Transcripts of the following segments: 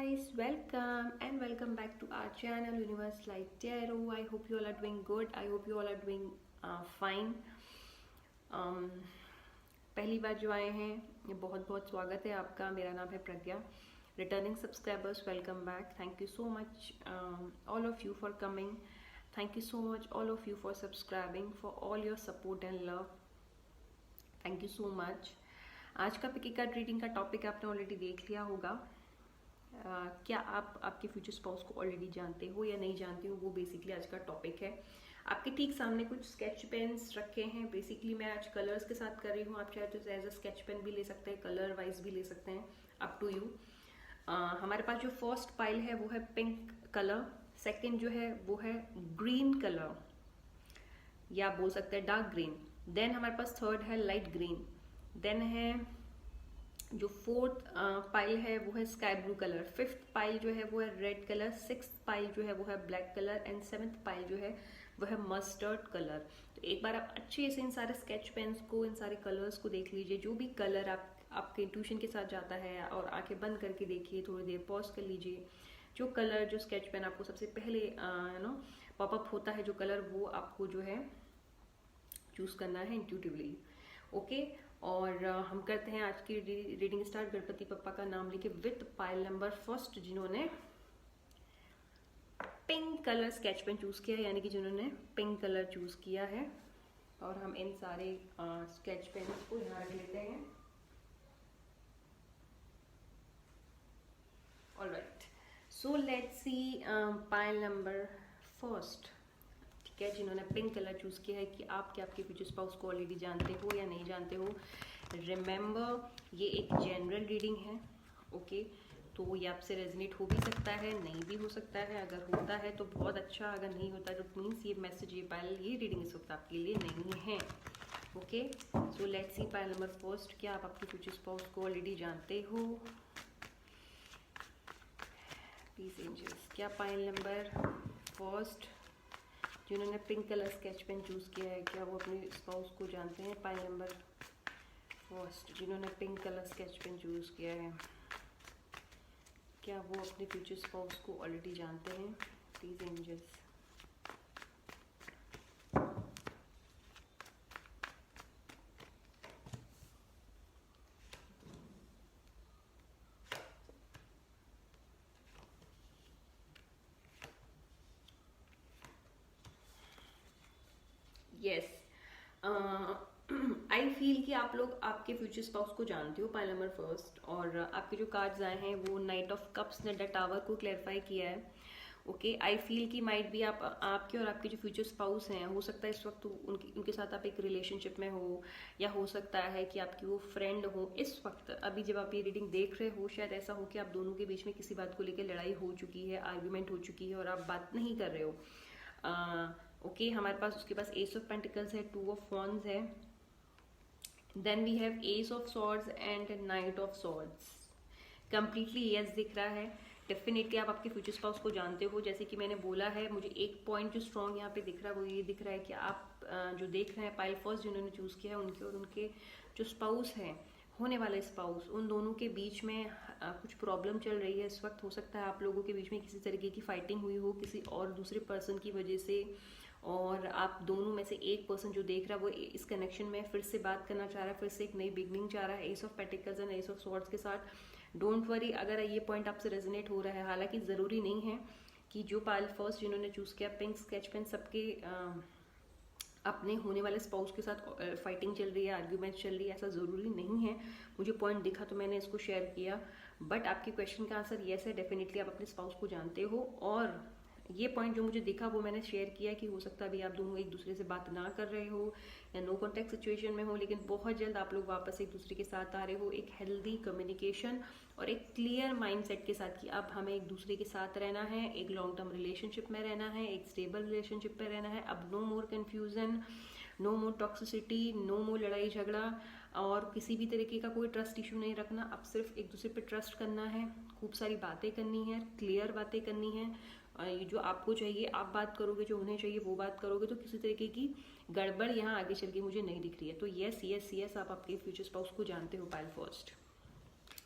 guys, welcome and welcome back to our channel Universe Light Tarot. I hope you all are doing good. I hope you all are doing fine. पहली बार जो आए हैं ये बहुत बहुत स्वागत है आपका. मेरा नाम है Pragya. Returning subscribers welcome back. Thank you so much all of you for coming. Thank you so much all of you for subscribing, for all your support and love. Thank you so much. आज का पिकी card reading का topic आपने already देख लिया होगा. क्या आप आपके फ्यूचर स्पाउस को ऑलरेडी जानते हो या नहीं जानते हो, वो बेसिकली आज का टॉपिक है. आपके ठीक सामने कुछ स्केच पेन्स रखे हैं. बेसिकली मैं आज कलर्स के साथ कर रही हूँ. आप चाहे तो एज अ स्केच पेन भी ले सकते हैं, कलर वाइज भी ले सकते हैं, अप टू यू. हमारे पास जो फर्स्ट पाइल है वो है पिंक कलर. सेकेंड जो है वो है ग्रीन कलर या बोल सकते हैं डार्क ग्रीन. देन हमारे पास थर्ड है लाइट ग्रीन. देन है जो फोर्थ पाइल है वो है sky blue colour. Fifth pile जो है वो है रेड कलर. सिक्स्थ पाइल जो है वो है black colour. And seventh pile जो है वो है मस्टर्ड कलर. तो एक बार आप अच्छे से इन सारे स्केच पेन्स को, इन सारे कलर्स को देख लीजिए. जो भी कलर आपके इंट्यूशन के साथ जाता है, और आंखें बंद करके देखिए, थोड़ी देर पॉज कर लीजिए. जो कलर, जो स्केच पेन आपको सबसे पहले पॉपअप होता है जो कलर, वो आपको जो है चूज करना है इंट्यूटिवली. ओके. और हम करते हैं आज की रीडिंग स्टार्ट. गणपति पप्पा का नाम लेके विथ पाइल नंबर फर्स्ट, जिन्होंने pink colour sketch pen choose किया है, यानी कि जिन्होंने पिंक कलर चूज किया है. और हम इन सारे स्केच पेन को यहाँ रख लेते हैं. Alright, so let's see pile number first. ठीक है, जिन्होंने पिंक कलर चूज किया है, कि आप क्या आपके फ्यूचर स्पाउस को ऑलरेडी जानते हो या नहीं जानते हो. रिमेंबर, ये एक जनरल रीडिंग है. ओके. तो ये आपसे रेजोनेट हो भी सकता है, नहीं भी हो सकता है. अगर होता है तो बहुत अच्छा, अगर नहीं होता तो मीन्स ये मैसेज, ये पाइल, ये रीडिंग इस वक्त आपके लिए नहीं है. Okay. So let's see pile number first. क्या आप आपके फ्यूचर स्पाउस को ऑलरेडी जानते हो? प्लीज एंजल्स, क्या पाइल नंबर फर्स्ट जिन्होंने pink colour sketch pen choose किया है, क्या वो अपने स्पाउस को जानते हैं? पाइल नंबर फर्स्ट जिन्होंने pink colour sketch pen choose किया है, क्या वो अपने फ्यूचर स्पाउस को ऑलरेडी जानते हैं? Please angels. Yes, I feel कि आप लोग आपके फ्यूचर स्पाउस को जानते हो, पाइल नंबर फर्स्ट. और आपके जो कार्ड्स आए हैं वो नाइट ऑफ कप्स ने द टावर को क्लैरिफाई किया है. ओके. आई फील कि माइट भी आपके और आपके जो फ्यूचर स्पाउस हैं, हो सकता है इस वक्त उनके साथ आप एक रिलेशनशिप में हो, या हो सकता है कि आपकी वो फ्रेंड हो. इस वक्त अभी जब आप ये रीडिंग देख रहे हो, शायद ऐसा हो कि आप दोनों के बीच में किसी बात को लेकर लड़ाई हो चुकी है, आर्ग्यूमेंट हो चुकी है, और आप बात नहीं कर रहे हो. ओके. हमारे पास उसके पास एस ऑफ पेंटिकल्स है, टू ऑफ वॉन्ड्स है. Then we have ace of swords and knight of swords. Completely yes दिख रहा है. डेफिनेटली आप आपके फ्यूचर स्पाउस को जानते हो. जैसे कि मैंने बोला है, मुझे एक पॉइंट जो स्ट्रॉन्ग यहाँ पे दिख रहा है वो ये दिख रहा है कि आप जो देख रहे हैं पाइल फर्स्ट जिन्होंने चूज किया है, उनके और उनके जो स्पाउस हैं, होने वाले स्पाउस, उन दोनों के बीच में कुछ प्रॉब्लम चल रही है इस वक्त. हो सकता है आप लोगों के बीच में किसी तरीके की फाइटिंग हुई हो किसी और दूसरे पर्सन की वजह से, और आप दोनों में से एक पर्सन जो देख रहा है वो इस कनेक्शन में फिर से बात करना चाह रहा है, फिर से एक नई बिगनिंग चाह रहा है, S of pentacles and S of swords के साथ. डोंट वरी अगर ये पॉइंट आपसे रेजोनेट हो रहा है. हालांकि ज़रूरी नहीं है कि जो पाइल फर्स्ट जिन्होंने चूज़ किया पिंक स्केच पेन, सबके अपने होने वाले स्पाउस के साथ फाइटिंग चल रही है, आर्ग्यूमेंट चल रही है, ऐसा ज़रूरी नहीं है. मुझे पॉइंट दिखा तो मैंने इसको शेयर किया. बट आपके क्वेश्चन का आंसर येस है. डेफिनेटली आप अपने स्पाउस को जानते हो, और ये पॉइंट जो मुझे दिखा वो मैंने शेयर किया कि हो सकता है अभी आप दोनों एक दूसरे से बात ना कर रहे हो या नो कॉन्टेक्ट सिचुएशन में हो, लेकिन बहुत जल्द आप लोग वापस एक दूसरे के साथ आ रहे हो, एक हेल्दी कम्युनिकेशन और एक क्लियर माइंडसेट के साथ कि अब हमें एक दूसरे के साथ रहना है, एक लॉन्ग टर्म रिलेशनशिप में रहना है, एक स्टेबल रिलेशनशिप में रहना है. अब नो मोर कन्फ्यूजन, नो मोर टॉक्सिसिटी, नो मोर लड़ाई झगड़ा, और किसी भी तरीके का कोई ट्रस्ट इशू नहीं रखना. अब सिर्फ एक दूसरे पे ट्रस्ट करना है, खूब सारी बातें करनी है, क्लियर बातें करनी है. जो आपको चाहिए आप बात करोगे, जो उन्हें चाहिए वो बात करोगे, तो किसी तरीके की गड़बड़ यहाँ आगे चल के मुझे नहीं दिख रही है. तो यस यस यस, आप आपके फ्यूचर स्पाउस को जानते हो पाइल फर्स्ट.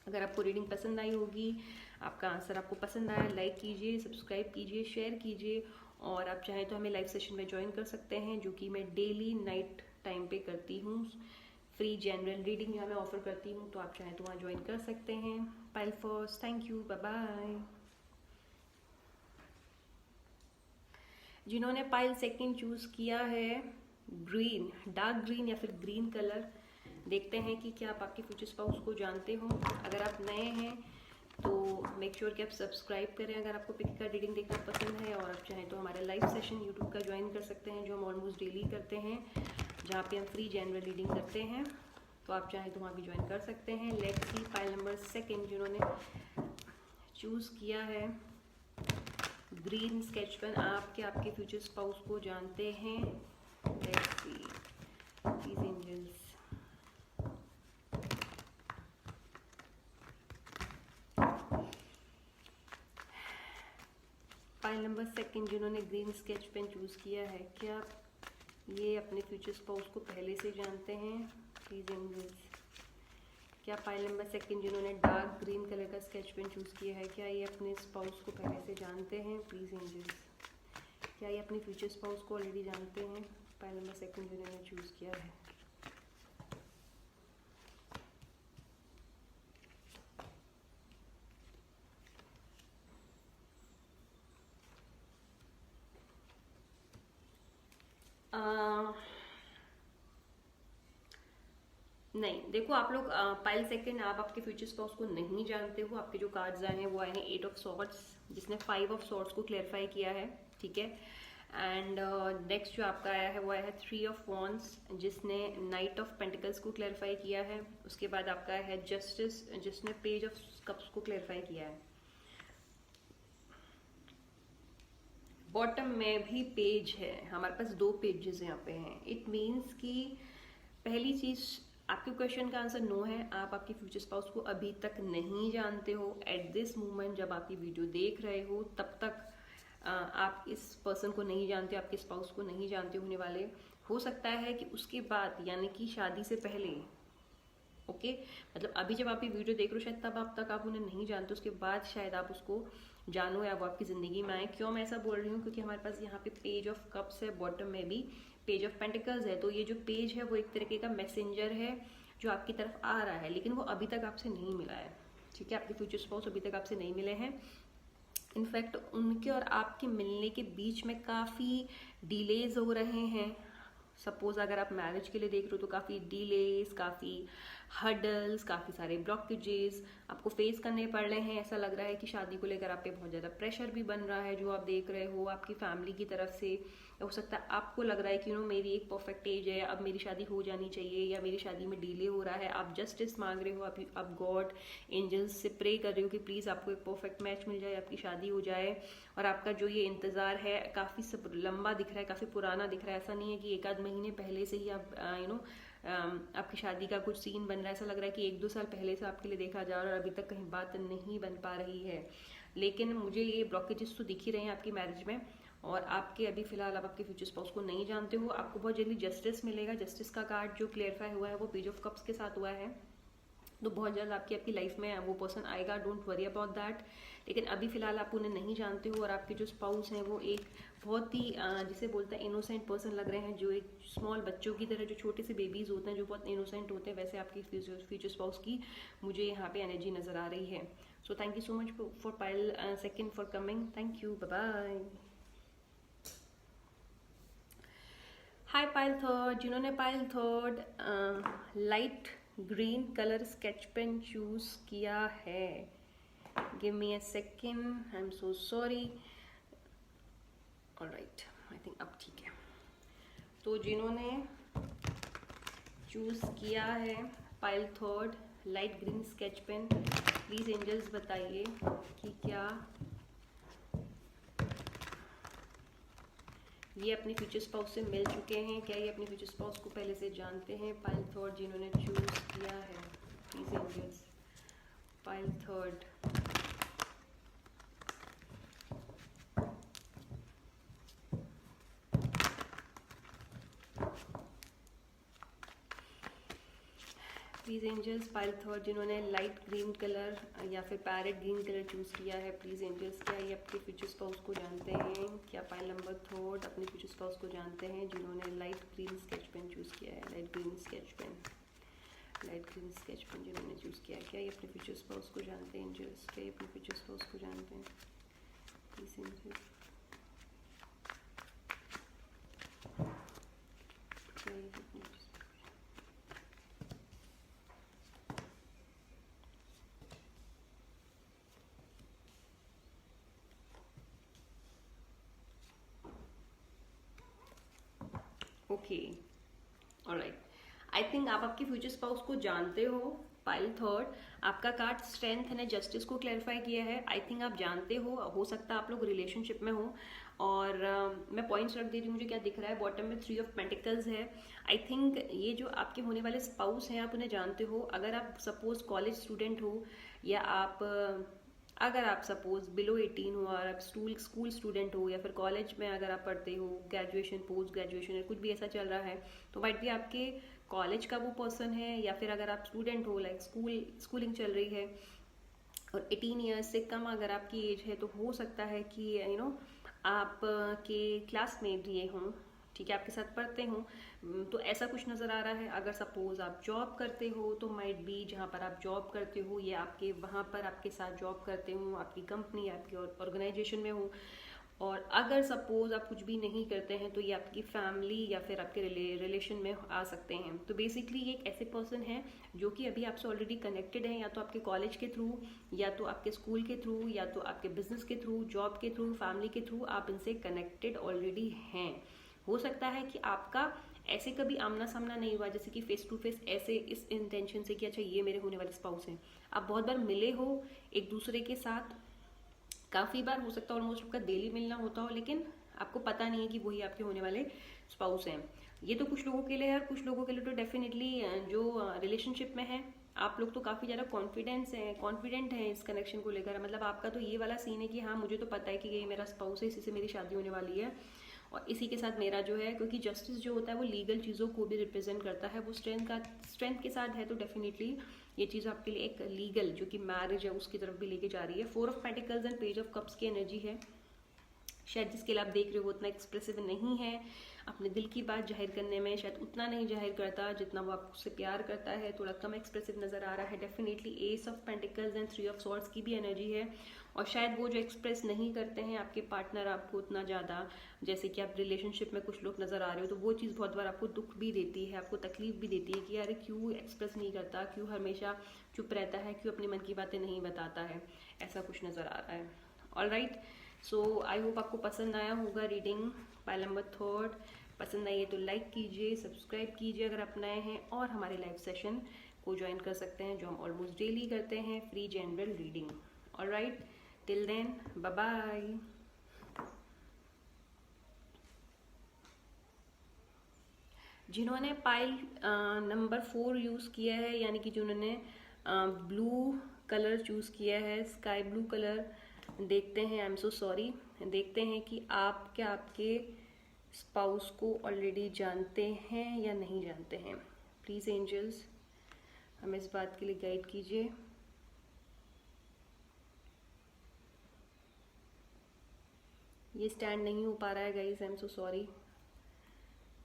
अगर आपको रीडिंग पसंद आई होगी, आपका आंसर आपको पसंद आया, लाइक कीजिए, सब्सक्राइब कीजिए, शेयर कीजिए, और आप चाहें तो हमें लाइव सेशन में ज्वाइन कर सकते हैं, जो कि मैं डेली नाइट टाइम पे करती हूँ। फ्री जनरल रीडिंग यहाँ मैं ऑफर करती हूँ, तो आप चाहें तो वहाँ ज्वाइन कर सकते हैं। Pile first, thank you, bye bye. जिन्होंने पाइल सेकंड चूज किया है ग्रीन, डार्क ग्रीन या फिर ग्रीन कलर, देखते हैं कि क्या आप आपके फ्यूचर स्पाउस को जानते हो। अगर आप नए हैं तो मेक श्योर कि आप सब्सक्राइब करें अगर आपको पिक का रीडिंग देखना पसंद है, और आप चाहें तो हमारा लाइव सेशन यूट्यूब का ज्वाइन कर सकते हैं, जो हम ऑलमोस्ट डेली करते हैं, जहाँ पे हम फ्री जनरल रीडिंग करते हैं, तो आप चाहें तो वहाँ भी ज्वाइन कर सकते हैं। Let's see pile number second जिन्होंने चूज़ किया है ग्रीन स्केच पेन, आपके आपके फ्यूचर स्पाउस को जानते हैं। Let's see please angels. Pile number second जिन्होंने ग्रीन स्केच पेन चूज किया है, क्या ये अपने फ्यूचर स्पाउस को पहले से जानते हैं? Please angels. क्या पाइल नंबर सेकंड जिन्होंने डार्क ग्रीन कलर का स्केच पेन चूज किया है, क्या ये अपने स्पाउस को पहले से जानते हैं? Please angels. क्या ये अपने फ्यूचर स्पाउस को ऑलरेडी जानते हैं? पाइल नंबर सेकंड जिन्होंने चूज किया है। नहीं, देखो आप लोग पाइल सेकंड आप आपके फ्यूचर स्पाउस को नहीं जानते हो। आपके जो कार्ड्स आए हैं वो आए हैं 8 ऑफ सॉर्ड्स, जिसने 5 ऑफ सॉर्ड्स को क्लेरिफाई किया है, ठीक है। एंड नेक्स्ट जो आपका आया है वो आया है 3 ऑफ वॉन्ड्स, जिसने नाइट ऑफ पेंटिकल्स को क्लेरिफाई किया है। उसके बाद आपका है जस्टिस, जिसने पेज ऑफ कप्स को क्लेरिफाई किया है। बॉटम में भी पेज है, हमारे पास 2 पेजेस यहाँ पे हैं। इट मीन्स कि पहली चीज, आपके क्वेश्चन का आंसर नो है। आप आपके फ्यूचर स्पाउस को अभी तक नहीं जानते हो। एट दिस मोमेंट जब आप ये वीडियो देख रहे हो तब तक आप इस पर्सन को नहीं जानते, आपके स्पाउस को नहीं जानते होने वाले। हो सकता है कि उसके बाद, यानी कि शादी से पहले, ओके, मतलब अभी जब आप ये वीडियो देख रहे हो शायद तब आप तक आप उन्हें नहीं जानते, उसके बाद शायद आप उसको जानो या वो आपकी ज़िंदगी में आए। क्यों मैं ऐसा बोल रही हूँ? क्योंकि हमारे पास यहाँ पे पेज ऑफ कप्स है, बॉटम में भी पेज ऑफ पेंटिकल्स है। तो ये जो पेज है वो एक तरीके का मैसेंजर है जो आपकी तरफ आ रहा है, लेकिन वो अभी तक आपसे नहीं मिला है, ठीक है। आपके फ्यूचर स्पाउस अभी तक आपसे नहीं मिले हैं। इनफैक्ट उनके और आपके मिलने के बीच में काफ़ी डिलेज हो रहे हैं। सपोज अगर आप मैरिज के लिए देख रहे हो तो काफ़ी डिलेज, काफ़ी हर्डल्स, काफ़ी सारे ब्लॉकेजेस आपको फेस करने पड़ रहे हैं। ऐसा लग रहा है कि शादी को लेकर आप पे बहुत ज़्यादा प्रेशर भी बन रहा है, जो आप देख रहे हो आपकी फैमिली की तरफ से। हो सकता है आपको लग रहा है कि मेरी एक परफेक्ट एज है, अब मेरी शादी हो जानी चाहिए, या मेरी शादी में डिले हो रहा है। आप जस्टिस मांग रहे हो, आप गॉड एंजल्स से प्रे कर रहे हो कि प्लीज़ आपको एक परफेक्ट मैच मिल जाए, आपकी शादी हो जाए। और आपका जो ये इंतज़ार है काफ़ी लंबा दिख रहा है, काफ़ी पुराना दिख रहा है। ऐसा नहीं है कि 1 आध महीने पहले से ही आप आपकी शादी का कुछ सीन बन रहा है। ऐसा लग रहा है कि 1-2 साल पहले से आपके लिए देखा जा रहा है और अभी तक कहीं बात नहीं बन पा रही है। लेकिन मुझे ये ब्लॉकेजेस तो दिख ही रहे हैं आपकी मैरिज में, और आपके अभी फिलहाल आप आपके फ्यूचर स्पाउस को नहीं जानते हो। आपको बहुत जल्दी जस्टिस मिलेगा। जस्टिस का कार्ड जो क्लियरफाई हुआ है वो पेज ऑफ कप्स के साथ हुआ है, तो बहुत जल्द आपकी लाइफ में वो पर्सन आएगा। Don't worry about that. लेकिन अभी फिलहाल आप उन्हें नहीं जानते हो, और आपके जो स्पाउस हैं वो एक बहुत ही जिसे बोलते हैं इनोसेंट पर्सन लग रहे हैं, जो एक स्मॉल बच्चों की तरह, जो छोटे से बेबीज होते हैं जो बहुत इनोसेंट होते हैं, वैसे आपकी फ्यूचर स्पाउस की मुझे यहाँ पे एनर्जी नजर आ रही है। So thank you so much for pile second for coming. Thank you, bye bye. Hi pile third, जिन्होंने pile third light green colour sketch pen choose किया है, give me a second, I am so sorry. Alright, I think अब ठीक है। तो जिन्होंने choose किया है pile third light green sketch pen, please angels बताइए कि क्या ये अपने फ्यूचर स्पाउस से मिल चुके हैं, क्या ये अपने फ्यूचर स्पाउस को पहले से जानते हैं। पाइल थर्ड जिन्होंने चूज किया है, please angels. Pile third, please angels pile third जिन्होंने लाइट ग्रीन कलर या फिर पैरेट ग्रीन कलर चूज किया है, प्लीज एंजल्स क्या ये आपके फ्यूचर स्पाउस को जानते हैं? क्या पाइल नंबर थर्ड अपने फ्यूचर स्पाउस को जानते हैं जिन्होंने light green sketch pen choose किया है? लाइट ग्रीन स्केच पेन जिन्होंने चूज किया है, क्या ये अपने फ्यूचर स्पाउस को जानते हैं एंजल्स? क्या ये अपने फ्यूचर स्पाउस को जानते हैं? Please angels okay alright, I think आप आपके फ्यूचर स्पाउस को जानते हो। पाइल थर्ड, आपका कार्ड स्ट्रेंथ एंड जस्टिस को क्लैरिफाई किया है। आई थिंक आप जानते हो सकता है आप लोग रिलेशनशिप में हो। और मैं पॉइंट्स रख दे रही हूँ, मुझे क्या दिख रहा है बॉटम में 3 ऑफ पेंटिकल्स है। आई थिंक ये जो आपके होने वाले स्पाउस हैं आप उन्हें जानते हो। अगर आप सपोज कॉलेज स्टूडेंट हो या अगर आप सपोज बिलो 18 हो और आप स्कूल स्टूडेंट हो या फिर कॉलेज में अगर आप पढ़ते हो, ग्रेजुएशन पोस्ट ग्रेजुएशन कुछ भी ऐसा चल रहा है, तो माइट भी आपके कॉलेज का वो पर्सन है। या फिर अगर आप स्टूडेंट हो लाइक स्कूलिंग चल रही है और 18 ईयर्स से कम अगर आपकी एज है, तो हो सकता है कि आप के क्लासमेट ये हों, ठीक है, आपके साथ पढ़ते हो। तो ऐसा कुछ नज़र आ रहा है। अगर सपोज आप जॉब करते हो तो माइट बी जहाँ पर आप जॉब करते हो ये आपके वहाँ पर आपके साथ जॉब करते हो, आपकी कंपनी आपकी ऑर्गेनाइजेशन में हो। और अगर सपोज आप कुछ भी नहीं करते हैं तो ये आपकी फैमिली या फिर आपके रिलेशन में आ सकते हैं। तो बेसिकली ये एक ऐसे पर्सन है जो कि अभी आपसे ऑलरेडी कनेक्टेड हैं, या तो आपके कॉलेज के थ्रू, या तो आपके स्कूल के थ्रू, या तो आपके बिजनेस के थ्रू, जॉब के थ्रू, फैमिली के थ्रू आप इनसे कनेक्टेड ऑलरेडी हैं। हो सकता है कि आपका ऐसे कभी आमना सामना नहीं हुआ, जैसे कि फेस टू फेस ऐसे इस इंटेंशन से कि अच्छा ये मेरे होने वाले स्पाउस हैं। आप बहुत बार मिले हो एक दूसरे के साथ, काफ़ी बार हो सकता है ऑलमोस्ट आपका डेली मिलना होता हो, लेकिन आपको पता नहीं है कि वही आपके होने वाले स्पाउस हैं। ये तो कुछ लोगों के लिए है, और कुछ लोगों के लिए तो डेफिनेटली जो रिलेशनशिप में है आप लोग तो काफ़ी ज़्यादा कॉन्फिडेंट हैं इस कनेक्शन को लेकर। मतलब आपका तो ये वाला सीन है कि हाँ मुझे तो पता है कि ये मेरा स्पाउस है, इसी से मेरी शादी होने वाली है और इसी के साथ मेरा जो है, क्योंकि जस्टिस जो होता है वो लीगल चीज़ों को भी रिप्रेजेंट करता है। वो स्ट्रेंथ के साथ है, तो डेफिनेटली ये चीज़ आपके लिए एक लीगल जो कि मैरिज है उसकी तरफ भी लेके जा रही है। 4 of pentacles and page of cups की एनर्जी है। शायद जिसके लिए आप देख रहे हो वो उतना एक्सप्रेसिव नहीं है अपने दिल की बात जाहिर करने में, शायद उतना नहीं जाहिर करता जितना वो आपसे प्यार करता है, थोड़ा कम एक्सप्रेसिव नजर आ रहा है। Definitely S of pentacles and 3 of swords की भी एनर्जी है। और शायद वो जो एक्सप्रेस नहीं करते हैं आपके पार्टनर आपको उतना ज़्यादा, जैसे कि आप रिलेशनशिप में कुछ लोग नज़र आ रहे हो, तो वो चीज़ बहुत बार आपको दुख भी देती है, आपको तकलीफ भी देती है कि यार क्यों एक्सप्रेस नहीं करता, क्यों हमेशा चुप रहता है, क्यों अपने मन की बातें नहीं बताता है, ऐसा कुछ नज़र आ रहा है। ऑलराइट, सो आई होप आपको पसंद आया होगा रीडिंग पाइल नंबर 3। पसंद आई है तो लाइक कीजिए, सब्सक्राइब कीजिए अगर आप नए हैं, और हमारे लाइव सेशन को ज्वाइन कर सकते हैं जो हम ऑलमोस्ट डेली करते हैं, free general reading. Alright, till then bye bye. जिन्होंने पाइल नंबर 4 यूज़ किया है, यानी कि जिन्होंने ब्लू कलर चूज़ किया है, स्काई ब्लू कलर, देखते हैं, आई एम सो सॉरी, देखते हैं कि आप क्या आपके स्पाउस को ऑलरेडी जानते हैं या नहीं जानते हैं। प्लीज़ एंजल्स हमें इस बात के लिए गाइड कीजिए। ये स्टैंड नहीं हो पा रहा है guys, I am so sorry,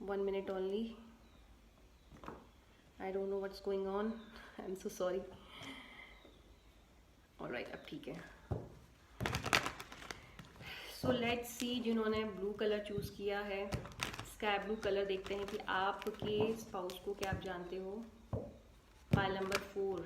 1 minute only, I don't know what's going on, I am so sorry. Alright, अब ठीक है। सो लेट्स सी, जिन्होंने ब्लू कलर चूज़ किया है, स्काई ब्लू कलर, देखते हैं कि आपके स्पाउस को क्या आप जानते हो। Pile number 4,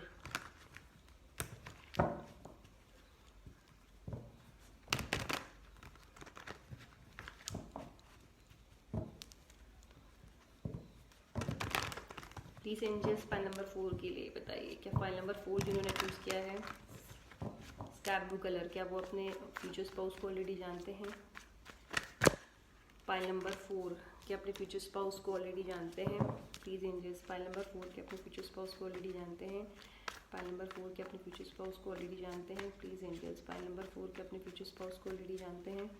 please angels pile number 4 के लिए बताइए, क्या पाइल नंबर 4 जिन्होंने चूज़ किया है स्काई ब्लू कलर, क्या वो अपने फ्यूचर स्पाउस को ऑलरेडी जानते हैं। पाइल नंबर 4, क्या अपने फ्यूचर स्पाउस को ऑलरेडी जानते हैं। प्लीज एंजल्स पाइल नंबर 4 क्या अपने फ्यूचर स्पाउस को ऑलरेडी जानते हैं। पाइल नंबर 4 क्या अपने फ्यूचर स्पाउस को ऑलरेडी जानते हैं। प्लीज एंजल्स पाइल नंबर 4 क्या अपने फ्यूचर स्पाउस को ऑलरेडी जानते हैं।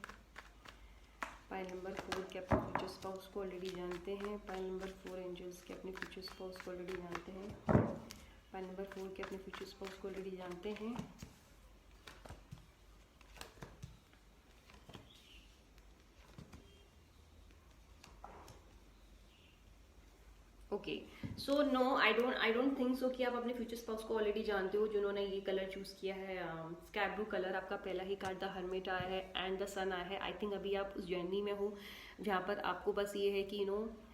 पाइल नंबर 4 क्या अपने फ्यूचर स्पाउस को ऑलरेडी जानते हैं। पाइल नंबर 4 एंजल्स क्या अपने फ्यूचर स्पाउस को ऑलरेडी जानते हैं। पाइल नंबर 4 के अपने फ्यूचर स्पाउस को ऑलरेडी जानते हैं। Okay, so no, I don't think so कि आप अपने फ्यूचर स्पाउस को ऑलरेडी जानते हो। जिन्होंने ये कलर चूज किया है, स्काई ब्लू कलर, आपका पहला ही कार्ड द हर्मिट आया है एंड द सन आया है। आई थिंक अभी आप उस जर्नी में हो जहाँ पर आपको बस ये है कि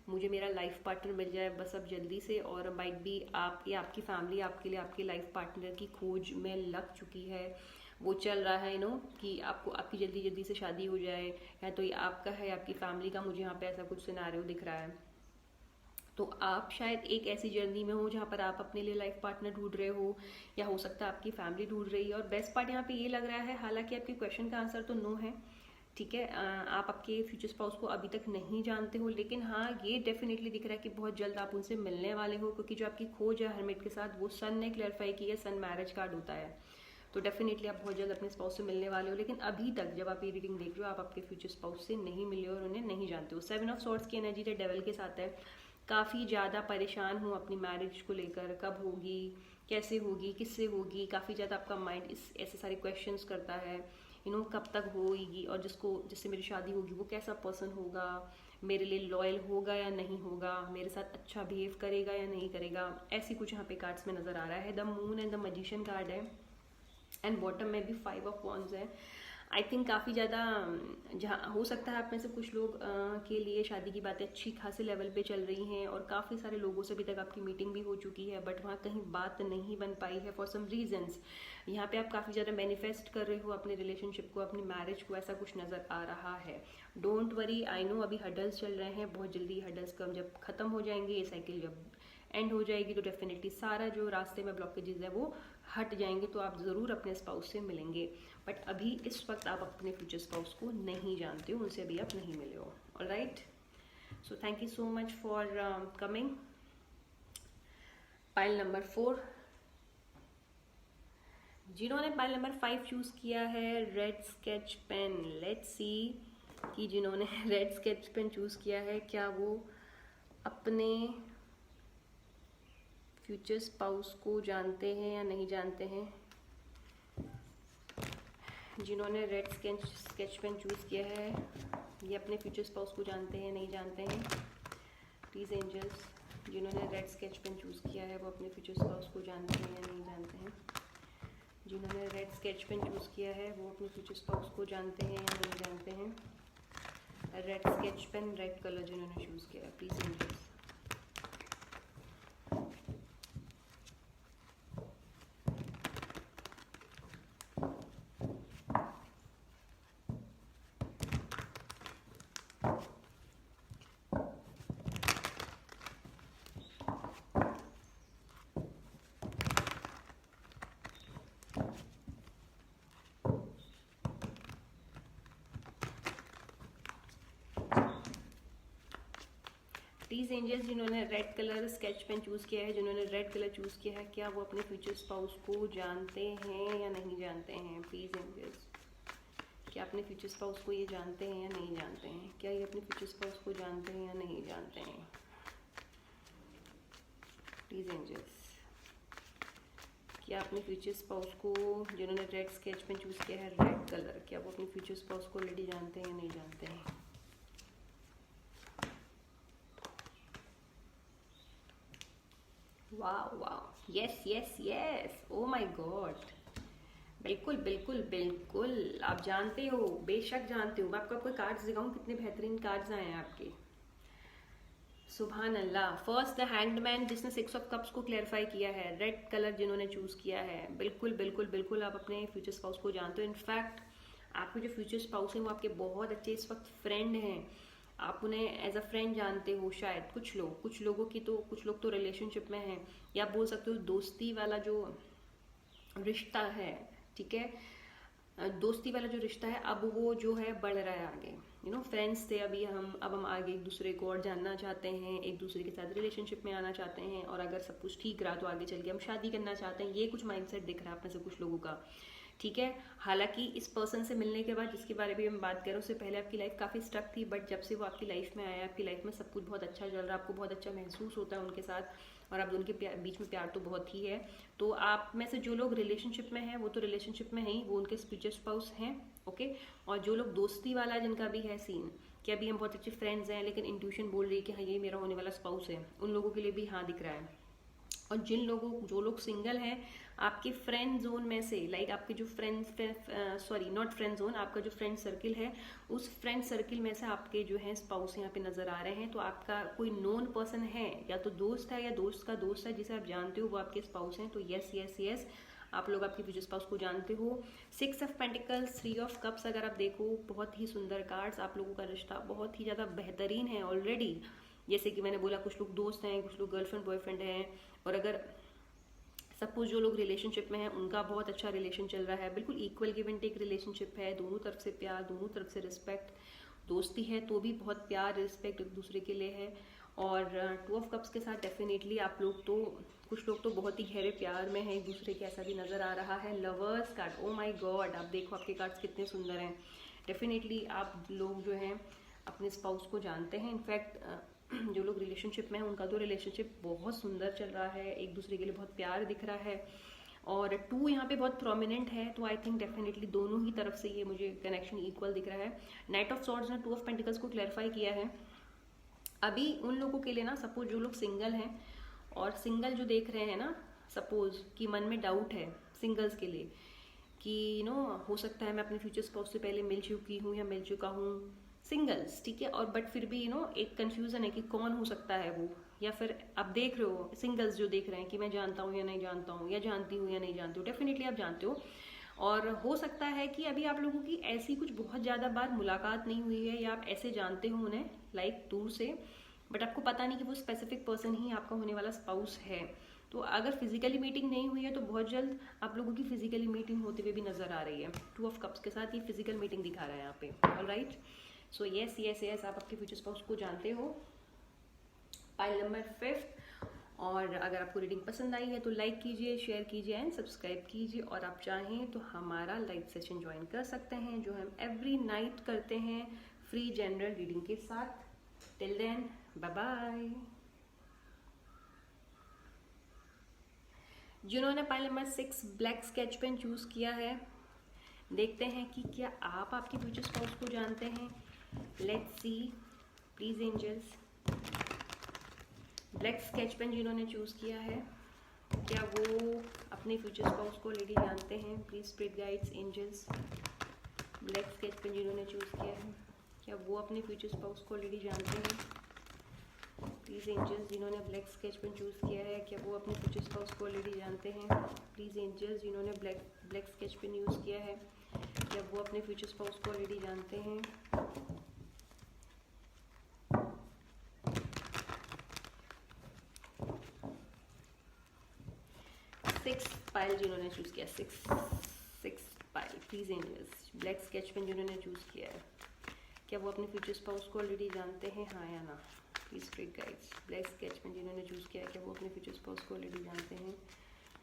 मुझे मेरा लाइफ पार्टनर मिल जाए बस अब जल्दी से, और माइट भी आप या आपकी फैमिली आपके लिए आपके लाइफ पार्टनर की खोज में लग चुकी है। वो चल रहा है कि आपको आपकी जल्दी जल्दी से शादी हो जाए, या तो ये आपका है आपकी फैमिली का। मुझे यहाँ पे ऐसा कुछ सिनारियो दिख रहा है। तो आप शायद एक ऐसी जर्नी में हो जहाँ पर आप अपने लिए लाइफ पार्टनर ढूंढ रहे हो, या हो सकता है आपकी फैमिली ढूंढ रही है। और बेस्ट पार्ट यहाँ पे ये लग रहा है, हालांकि आपके क्वेश्चन का आंसर तो नो है, ठीक है। आप आपके फ्यूचर स्पाउस को अभी तक नहीं जानते हो, लेकिन हाँ ये डेफिनेटली दिख रहा है कि बहुत जल्द आप उनसे मिलने वाले हो, क्योंकि जो आपकी खोज है हर्मिट के साथ वो सन ने क्लैरिफाई की है। सन मैरिज कार्ड होता है, तो डेफिनेटली आप बहुत जल्द अपने स्पाउस से मिलने वाले हो। लेकिन अभी तक जब आप ये रीडिंग देख रहे हो, आप आपके फ्यूचर स्पाउस से नहीं मिले हो और उन्हें नहीं जानते हो। 7 ऑफ सॉर्ड्स की एनर्जी तो डेविल के साथ है। काफ़ी ज़्यादा परेशान हूँ अपनी मैरिज को लेकर, कब होगी, कैसे होगी, किससे होगी। काफ़ी ज़्यादा आपका माइंड इस ऐसे सारे क्वेश्चंस करता है, कब तक होगी, और जिससे मेरी शादी होगी वो कैसा पर्सन होगा, मेरे लिए लॉयल होगा या नहीं होगा, मेरे साथ अच्छा बिहेव करेगा या नहीं करेगा। ऐसी कुछ यहाँ पे कार्ड्स में नज़र आ रहा है। The moon and the magician card है, एंड बॉटम में भी 5 ऑफ वॉन्ड्स है। आई थिंक काफ़ी ज़्यादा जहाँ हो सकता है आप में से कुछ लोग के लिए शादी की बातें अच्छी खासे लेवल पे चल रही हैं, और काफ़ी सारे लोगों से अभी तक आपकी मीटिंग भी हो चुकी है, बट वहाँ कहीं बात नहीं बन पाई है फॉर सम रीजंस। यहाँ पे आप काफ़ी ज़्यादा मैनिफेस्ट कर रहे हो अपने रिलेशनशिप को, अपनी मैरिज को, ऐसा कुछ नज़र आ रहा है। डोंट वरी, आई नो अभी हडल्स चल रहे हैं, बहुत जल्दी हडल्स कम जब खत्म हो जाएंगे, ये साइकिल जब एंड हो जाएगी, तो डेफिनेटली सारा जो रास्ते में ब्लॉकेजेस है वो हट जाएंगे, तो आप ज़रूर अपने स्पाउस से मिलेंगे। बट अभी इस वक्त आप अपने फ्यूचर स्पाउस को नहीं जानते हो, उनसे अभी आप नहीं मिले हो। Alright, so thank you so much for coming. Pile number 4, जिन्होंने पाइल नंबर 5 चूज किया है, red sketch pen. Let's see कि जिन्होंने रेड स्केच पेन चूज किया है, क्या वो अपने फ्यूचर स्पाउस को जानते हैं या नहीं जानते हैं। जिन्होंने रेड स्केच पेन चूज़ किया है, ये अपने फ्यूचर स्पाउस को जानते हैं नहीं जानते हैं। प्लीज़ एंजल्स, जिन्होंने रेड स्केच पेन चूज़ किया है वो अपने फ्यूचर स्पाउस को जानते हैं या नहीं जानते हैं। जिन्होंने रेड स्केच पेन चूज़ किया है वो अपने फ्यूचर स्पाउस को जानते हैं या नहीं जानते हैं। Red sketch pen, red colour जिन्होंने चूज़ किया है, प्लीज़ एंजल्स। प्लीज एंजल्स, जिन्होंने red colour sketch pen choose किया है, जिन्होंने रेड कलर चूज़ किया है, क्या वो अपने फ्यूचर स्पाउस को जानते हैं या नहीं जानते हैं। प्लीज एंजल्स, क्या अपने फ्यूचर स्पाउस को ये जानते हैं या नहीं जानते हैं। क्या ये अपने फ्यूचर स्पाउस को जानते हैं या नहीं जानते हैं। प्लीज एंजल्स, क्या अपने फ्यूचर स्पाउस को, जिन्होंने रेड स्केच पेन चूज़ किया है रेड कलर, क्या वो अपने फ्यूचर स्पाउस को ऑलरेडी जानते हैं या नहीं जानते हैं। वाह वाह, yes yes yes, oh my God, बिल्कुल बिल्कुल बिल्कुल आप जानते हो, बेशक जानते हो। मैं आपको कोई कार्ड्स दिखाऊं, कितने बेहतरीन कार्ड्स आए हैं आपके, सुभान अल्लाह। फर्स्ट द हैंग्ड जिसने 6 ऑफ कप्स को क्लैरिफाई किया है, रेड कलर जिन्होंने चूज किया है। बिल्कुल बिल्कुल बिल्कुल आप अपने फ्यूचर स्पाउस को जानते हो। इनफैक्ट आपके जो फ्यूचर स्पाउस हैं वो आपके बहुत अच्छे इस वक्त फ्रेंड हैं, आप उन्हें एज अ फ्रेंड जानते हो शायद। कुछ लोगों की तो, कुछ लोग तो रिलेशनशिप में हैं, या आप बोल सकते हो दोस्ती वाला जो रिश्ता है, ठीक है, दोस्ती वाला जो रिश्ता है अब वो जो है बढ़ रहा है आगे। फ्रेंड्स थे अभी अब हम आगे एक दूसरे को और जानना चाहते हैं, एक दूसरे के साथ रिलेशनशिप में आना चाहते हैं, और अगर सब कुछ ठीक रहा तो आगे चल के हम शादी करना चाहते हैं। ये कुछ माइंडसेट दिख रहा है आप में से कुछ लोगों का, ठीक है। हालांकि इस पर्सन से मिलने के बाद, जिसके बारे में हम बात करें, उससे पहले आपकी लाइफ काफ़ी स्ट्रक थी, बट जब से वो आपकी लाइफ में आया, आपकी लाइफ में सब कुछ बहुत अच्छा चल रहा है, आपको बहुत अच्छा महसूस होता है उनके साथ। और आप दोनों के बीच में प्यार तो बहुत ही है। तो आप में से जो लोग रिलेशनशिप में हैं वो तो रिलेशनशिप में है ही, वो उनके फ्यूचर स्पाउस हैं, ओके। और जो लोग दोस्ती वाला जिनका भी है सीन कि अभी हम बहुत अच्छे फ्रेंड्स हैं लेकिन इंट्यूशन बोल रही है कि हाँ ये मेरा होने वाला स्पाउस है, उन लोगों के लिए भी हाँ दिख रहा है। और जो लोग सिंगल हैं, आपके फ्रेंड जोन में से, लाइक आपके जो नॉट फ्रेंड जोन, आपका जो फ्रेंड सर्किल है, उस फ्रेंड सर्किल में से आपके जो है स्पाउस यहाँ पे नजर आ रहे हैं। तो आपका कोई नोन पर्सन है, या तो दोस्त है या दोस्त का दोस्त है जिसे आप जानते हो, वो आपके स्पाउस हैं। तो यस यस यस, आप लोग आपके फ्यूचर स्पाउस को जानते हो। 6 ऑफ पेंटिकल्स, 3 ऑफ कप्स अगर आप देखो, बहुत ही सुंदर कार्ड्स। आप लोगों का रिश्ता बहुत ही ज़्यादा बेहतरीन है ऑलरेडी। जैसे कि मैंने बोला, कुछ लोग दोस्त हैं, कुछ लोग गर्लफ्रेंड बॉयफ्रेंड हैं, और अगर सपोज जो लोग रिलेशनशिप में हैं उनका बहुत अच्छा रिलेशन चल रहा है, बिल्कुल equal give and take relationship है, दोनों तरफ से प्यार, दोनों तरफ से रिस्पेक्ट। दोस्ती है तो भी बहुत प्यार रिस्पेक्ट एक दूसरे के लिए है। और 2 ऑफ कप्स के साथ डेफिनेटली आप लोग तो, कुछ लोग तो बहुत ही गहरे प्यार में हैं एक दूसरे के, ऐसा भी नजर आ रहा है। Lovers card, oh my God, आप देखो आपके कार्ड्स कितने सुंदर हैं। डेफिनेटली आप लोग जो हैं अपने स्पाउस को जानते हैं। इनफैक्ट जो लोग रिलेशनशिप में हैं उनका तो रिलेशनशिप बहुत सुंदर चल रहा है, एक दूसरे के लिए बहुत प्यार दिख रहा है। और 2 यहाँ पे बहुत प्रोमिनेंट है, तो आई थिंक डेफिनेटली दोनों ही तरफ से ये मुझे कनेक्शन इक्वल दिख रहा है। नाइट ऑफ सॉर्ड्स ने 2 ऑफ पेंटिकल्स को क्लैरिफाई किया है। अभी उन लोगों के लिए ना, सपोज जो लोग सिंगल हैं और सिंगल जो देख रहे हैं ना, सपोज कि मन में डाउट है सिंगल्स के लिए कि हो सकता है मैं अपने फ्यूचर स्पाउस से पहले मिल चुकी हूँ या मिल चुका हूँ, सिंगल्स, ठीक है। और बट फिर भी एक कंफ्यूजन है कि कौन हो सकता है वो, या फिर आप देख रहे हो सिंगल्स जो देख रहे हैं कि मैं जानता हूँ या नहीं जानता हूँ, या जानती हूँ या नहीं जानती हूँ। डेफिनेटली आप जानते हो, और हो सकता है कि अभी आप लोगों की ऐसी कुछ बहुत ज़्यादा बार मुलाकात नहीं हुई है, या आप ऐसे जानते हो उन्हें लाइक दूर से, बट आपको पता नहीं कि वो स्पेसिफिक पर्सन ही आपका होने वाला स्पाउस है। तो अगर फिजिकली मीटिंग नहीं हुई है तो बहुत जल्द आप लोगों की फिजिकली मीटिंग होते हुए भी नजर आ रही है। 2 ऑफ कप्स के साथ ये फिजिकल मीटिंग दिखा रहा है यहाँ पे, alright. So yes yes yes, आप आपके फ्यूचर स्पाउस को जानते हो। Pile number 5। और अगर आपको रीडिंग पसंद आई है तो लाइक कीजिए, शेयर कीजिए एंड सब्सक्राइब कीजिए। और आप चाहें तो हमारा लाइव सेशन ज्वाइन कर सकते हैं जो हम एवरी नाइट करते हैं फ्री जनरल रीडिंग के साथ। Till then, bye bye. जिन्होंने pile number 6 black sketch pen choose किया है, देखते हैं कि क्या आप आपके फ्यूचर स्पाउस को जानते हैं। Let's see, please angels. Black sketch pen जिन्होंने चूज किया है, क्या वो अपने फ्यूचर स्पाउस को ऑलरेडी जानते हैं। Please spirit guides, angels. Black sketch pen जिन्होंने चूज किया है, क्या वो अपने फ्यूचर स्पाउस को ऑलरेडी जानते हैं। प्लीज एंजल्स, जिन्होंने ब्लैक स्केच पेन चूज किया है, क्या वो अपने फ्यूचर स्पाउस को ऑलरेडी जानते हैं। प्लीज एंजल्स, जिन्होंने ब्लैक स्केच पेन यूज किया है, क्या वो अपने फ्यूचर स्पाउस को ऑलरेडी जानते हैं। 6 पाइल जिन्होंने चूज किया, 6 pile. Please angels, black sketch pen जिन्होंने चूज किया है, क्या वो अपने फ्यूचर स्पाउस को ऑलरेडी जानते हैं, हाँ या ना। Please spirit guides. Black sketch pen जिन्होंने चूज किया है, क्या वो अपने फ्यूचर स्पाउस को ऑलरेडी जानते हैं।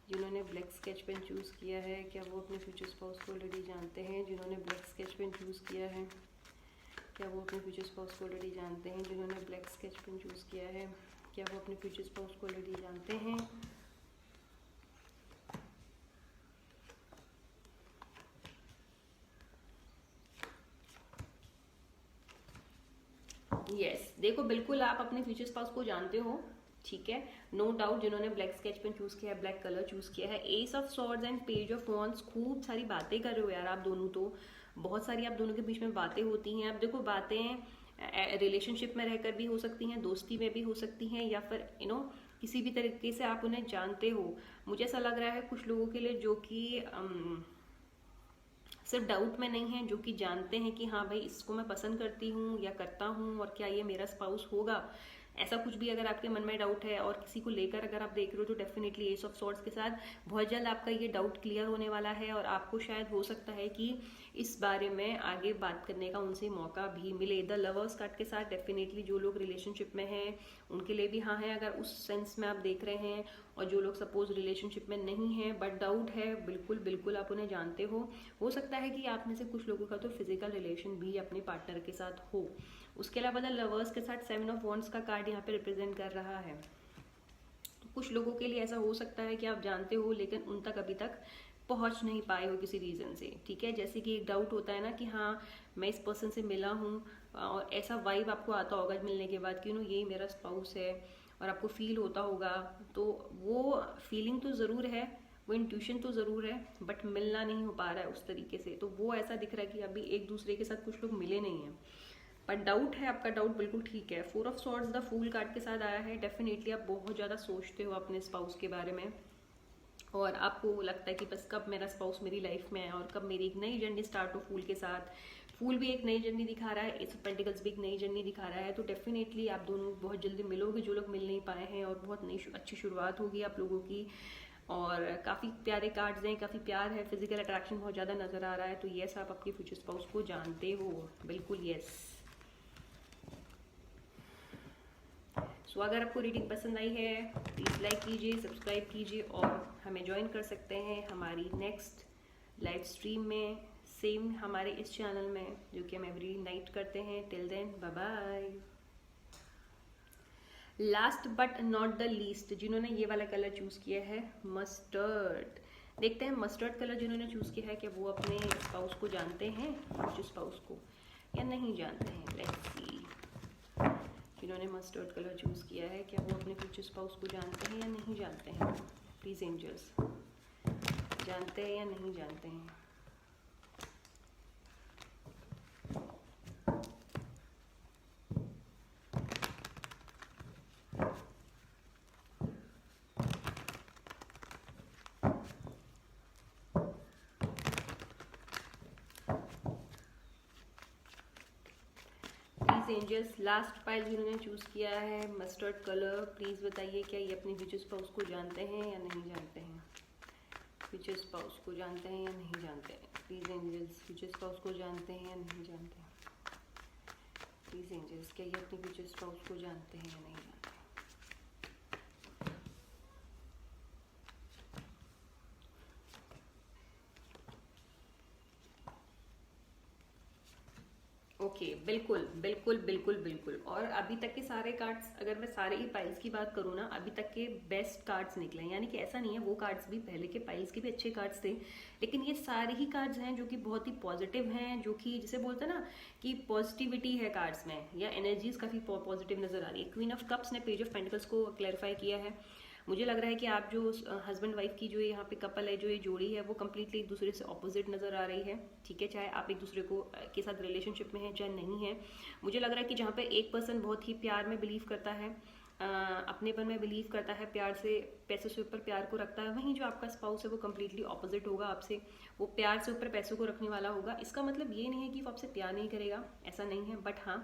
जिन्होंने ब्लैक स्केच पेन चूज किया है, क्या वो अपने फ्यूचर स्पाउस को ऑलरेडी जानते हैं। जिन्होंने ब्लैक स्केच पेन चूज किया है, क्या वो अपने फ्यूचर स्पाउस को ऑलरेडी जानते हैं। जिन्होंने ब्लैक स्केच पेन चूज किया है, क्या वो अपने फ्यूचर स्पाउस को ऑलरेडी जानते हैं। यस, देखो बिल्कुल आप अपने फ्यूचर स्पाउस को जानते हो, ठीक है, नो डाउट। जिन्होंने ब्लैक स्केच पेन चूज किया है, ब्लैक कलर चूज किया है, S of swords and page of wands, खूब सारी बातें कर रहे हो यार आप दोनों, तो बहुत सारी आप दोनों के बीच में बातें होती हैं। अब देखो बातें रिलेशनशिप में रहकर भी हो सकती हैं, दोस्ती में भी हो सकती हैं, या फिर किसी भी तरीके से आप उन्हें जानते हो। मुझे ऐसा लग रहा है कुछ लोगों के लिए जो कि सिर्फ डाउट में नहीं है, जो कि जानते हैं कि हाँ भाई इसको मैं पसंद करती हूँ या करता हूँ, और क्या ये मेरा स्पाउस होगा। ऐसा कुछ भी अगर आपके मन में डाउट है और किसी को लेकर अगर आप देख रहे हो, तो डेफिनेटली एस ऑफ सॉर्ड्स के साथ बहुत जल्द आपका ये डाउट क्लियर होने वाला है, और आपको शायद हो सकता है कि इस बारे में आगे बात करने का उनसे मौका भी मिले। द लवर्स कार्ड के साथ डेफिनेटली जो लोग रिलेशनशिप में हैं उनके लिए भी हाँ है, अगर उस सेंस में आप देख रहे हैं। और जो लोग सपोज रिलेशनशिप में नहीं है बट डाउट है, बिल्कुल बिल्कुल आप उन्हें जानते हो सकता है कि आप में से कुछ लोगों का तो फिजिकल रिलेशन भी अपने पार्टनर के साथ हो। उसके अलावा द लवर्स के साथ 7 ऑफ वॉन्ड्स का कार्ड यहाँ पे रिप्रेजेंट कर रहा है। कुछ लोगों के लिए ऐसा हो सकता है कि आप जानते हो लेकिन उन तक अभी तक पहुंच नहीं पाए हो किसी रीज़न से, ठीक है। जैसे कि एक डाउट होता है ना कि हाँ मैं इस पर्सन से मिला हूँ, और ऐसा वाइब आपको आता होगा मिलने के बाद कि यही मेरा स्पाउस है, और आपको फील होता होगा। तो वो फीलिंग तो ज़रूर है, वो इंट्यूशन तो ज़रूर है, बट मिलना नहीं हो पा रहा है उस तरीके से। तो वो ऐसा दिख रहा है कि अभी एक दूसरे के साथ कुछ लोग मिले नहीं हैं। पर डाउट है, आपका डाउट बिल्कुल ठीक है। 4 of swords the fool card के साथ आया है। डेफिनेटली आप बहुत ज़्यादा सोचते हो अपने स्पाउस के बारे में, और आपको लगता है कि बस कब मेरा स्पाउस मेरी लाइफ में है और कब मेरी एक नई जर्नी स्टार्ट हो फूल के साथ। फूल भी एक नई जर्नी दिखा रहा है, एस ऑफ पेंटिकल्स भी एक नई जर्नी दिखा रहा है। तो डेफिनेटली आप दोनों बहुत जल्दी मिलोगे, जो लोग मिल नहीं पाए हैं, और बहुत नई अच्छी शुरुआत होगी आप लोगों की। और काफ़ी प्यारे कार्ड्स हैं, काफ़ी प्यार है, फिजिकल अट्रैक्शन बहुत ज़्यादा नज़र आ रहा है। तो येस, आप आपके फ्यूचर स्पाउस को जानते हो, बिल्कुल येस। सो अगर आपको रीडिंग पसंद आई है प्लीज़ लाइक कीजिए, सब्सक्राइब कीजिए, और हमें ज्वाइन कर सकते हैं हमारी नेक्स्ट लाइव स्ट्रीम में, सेम हमारे इस चैनल में, जो कि हम एवरी नाइट करते हैं। Till then bye bye. Last but not the least, जिन्होंने ये वाला कलर चूज़ किया है मस्टर्ड, देखते हैं मस्टर्ड कलर जिन्होंने चूज़ किया है क्या वो अपने स्पाउस को जानते हैं, कुछ स्पाउस को, या नहीं जानते हैं। लेट्स सी, जिन्होंने मस्टर्ड कलर चूज़ किया है क्या वो अपने फ्यूचर स्पाउस को जानते हैं या नहीं जानते हैं। प्लीज़ एंजल्स, जानते हैं या नहीं जानते हैं। एंजल्स, लास्ट पाइल जिन्होंने चूज किया है मस्टर्ड कलर, प्लीज बताइए क्या ये अपने फ्यूचर स्पाउस को जानते हैं या नहीं जानते हैं। फ्यूचर स्पाउस को जानते हैं या नहीं जानते हैं। प्लीज एंजल्स, फ्यूचर स्पाउस को जानते हैं या नहीं जानते हैं। प्लीज एंजल्स, क्या ये अपने फ्यूचर स्पाउस को जानते हैं या नहीं जानते। ओके, बिल्कुल बिल्कुल बिल्कुल बिल्कुल। और अभी तक के सारे कार्ड्स, अगर मैं सारे ही पाइल्स की बात करूँ ना, अभी तक के बेस्ट कार्ड्स निकले हैं। यानी कि ऐसा नहीं है, वो कार्ड्स भी पहले के पाइल्स के भी अच्छे कार्ड्स थे, लेकिन ये सारे ही कार्ड्स हैं जो कि बहुत ही पॉजिटिव हैं, जो कि जिसे बोलते हैं ना कि पॉजिटिविटी है कार्ड्स में, या एनर्जीज काफ़ी पॉजिटिव नजर आ रही है। क्वीन ऑफ कप्स ने पेज ऑफ पेंटिकल्स को क्लैरिफाई किया है। मुझे लग रहा है कि आप जो हस्बैंड वाइफ की जो यहाँ पे कपल है, जो ये जोड़ी है, वो कम्प्लीटली एक दूसरे से ऑपोजिट नज़र आ रही है, ठीक है। चाहे आप एक दूसरे को के साथ रिलेशनशिप में हैं चाहे नहीं है। मुझे लग रहा है कि जहाँ पे एक पर्सन बहुत ही प्यार में बिलीव करता है, अपनेपन में बिलीव करता है, प्यार से, पैसों से ऊपर प्यार को रखता है, वहीं जो आपका स्पाउस है वो कम्प्लीटली ऑपोजिट होगा आपसे। वो प्यार से ऊपर पैसों को रखने वाला होगा। इसका मतलब ये नहीं है कि वो आपसे प्यार नहीं करेगा, ऐसा नहीं है, बट हाँ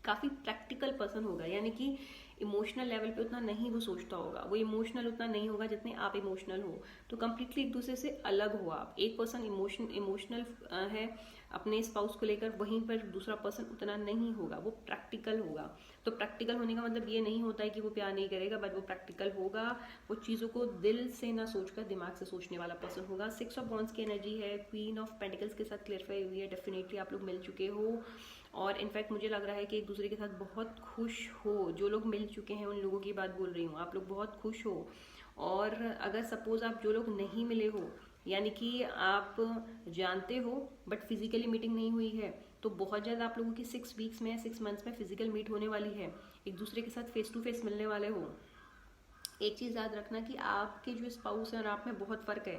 काफ़ी प्रैक्टिकल पर्सन होगा। यानी कि इमोशनल लेवल पे उतना नहीं वो सोचता होगा, वो इमोशनल उतना नहीं होगा जितने आप इमोशनल हो। तो कम्प्लीटली एक दूसरे से अलग हो आप। एक पर्सन इमोशनल है अपने स्पाउस को लेकर, वहीं पर दूसरा पर्सन उतना नहीं होगा, वो प्रैक्टिकल होगा। तो प्रैक्टिकल होने का मतलब ये नहीं होता है कि वो प्यार नहीं करेगा, बट वो प्रैक्टिकल होगा। वो चीज़ों को दिल से ना सोचकर दिमाग से सोचने वाला पर्सन होगा। 6 ऑफ वॉन्ड्स की एनर्जी है, क्वीन ऑफ पेंटिकल्स के साथ क्लियरफाई हुई है। डेफिनेटली आप लोग मिल चुके हो, और इनफैक्ट मुझे लग रहा है कि एक दूसरे के साथ बहुत खुश हो। जो लोग मिल चुके हैं उन लोगों की बात बोल रही हूँ, आप लोग बहुत खुश हो। और अगर सपोज आप जो लोग नहीं मिले हो, यानी कि आप जानते हो बट फिजिकली मीटिंग नहीं हुई है, तो बहुत ज़्यादा आप लोगों की 6 वीक्स में, 6 मंथ्स में फिजिकल मीट होने वाली है, एक दूसरे के साथ फेस टू फेस मिलने वाले हो। एक चीज़ याद रखना कि आपके जो स्पाउस है और आप में बहुत फ़र्क है।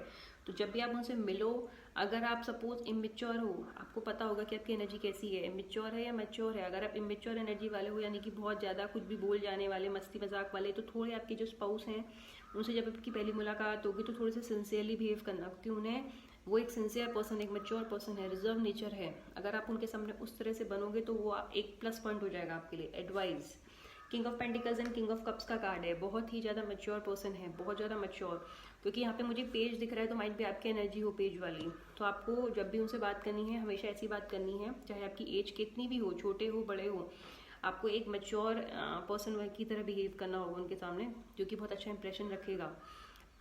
तो जब भी आप उनसे मिलो, अगर आप सपोज इमेच्योर हो, आपको पता होगा कि आपकी एनर्जी कैसी है, इमेच्योर है या मैच्योर है। अगर आप इमेच्योर एनर्जी वाले हो, यानी कि बहुत ज़्यादा कुछ भी बोल जाने वाले, मस्ती मजाक वाले, तो थोड़े आपके जो स्पाउस हैं उनसे जब आपकी पहली मुलाकात होगी तो थोड़े से सिंसियरली बिहेव करना, क्योंकि उन्हें, वो एक सिंसियर पर्सन, एक मैच्योर पर्सन है, रिजर्व नेचर है। अगर आप उनके सामने उस तरह से बनोगे तो वो एक प्लस पॉइंट हो जाएगा आपके लिए। Advice, king of pentacles and king of cups का कार्ड है। बहुत ही ज़्यादा मैच्योर पर्सन है, बहुत ज़्यादा मैच्योर, क्योंकि यहाँ पे मुझे पेज दिख रहा है, तो माइट भी आपकी एनर्जी हो पेज वाली। तो आपको जब भी उनसे बात करनी है, हमेशा ऐसी बात करनी है, चाहे आपकी एज कितनी भी हो, छोटे हो बड़े हो, आपको एक मैच्योर पर्सन की तरह बिहेव करना होगा उनके सामने, जो कि बहुत अच्छा इंप्रेशन रखेगा।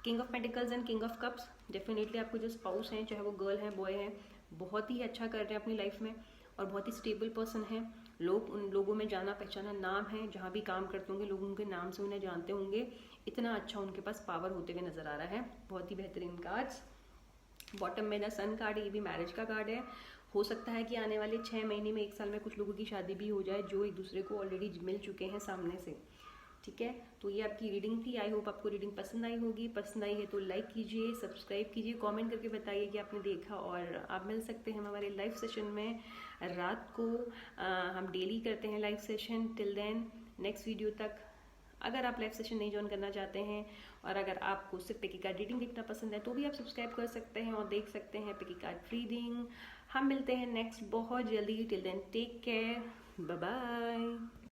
King of pentacles and king of cups, definitely आपको जो स्पाउस हैं, चाहे वो गर्ल है बॉय है, बहुत ही अच्छा कर रहे हैं अपनी लाइफ में। और बहुत ही स्टेबल पर्सन है। लोग उन लोगों में जाना पहचाना नाम है, जहाँ भी काम करते होंगे लोग उनके नाम से उन्हें जानते होंगे। इतना अच्छा उनके पास पावर होते हुए नजर आ रहा है। बहुत ही बेहतरीन कार्ड्स। बॉटम में द सन कार्ड, ये भी मैरिज का कार्ड है। हो सकता है कि आने वाले 6 महीने में 1 साल में कुछ लोगों की शादी भी हो जाए जो एक दूसरे को ऑलरेडी मिल चुके हैं सामने से। ठीक है, तो ये आपकी रीडिंग थी। आई होप आपको रीडिंग पसंद आई होगी। पसंद आई है तो लाइक कीजिए, सब्सक्राइब कीजिए, कमेंट करके बताइए कि आपने देखा। और आप मिल सकते हैं हमारे लाइव सेशन में रात को। हम डेली करते हैं live session. Till then next video तक, अगर आप लाइव सेशन नहीं ज्वाइन करना चाहते हैं और अगर आपको सिर्फ पिकी कार्ड रीडिंग देखना पसंद है तो भी आप सब्सक्राइब कर सकते हैं और देख सकते हैं पिकी कार्ड रीडिंग। हम मिलते हैं नेक्स्ट बहुत जल्दी। Till then take care, bye bye.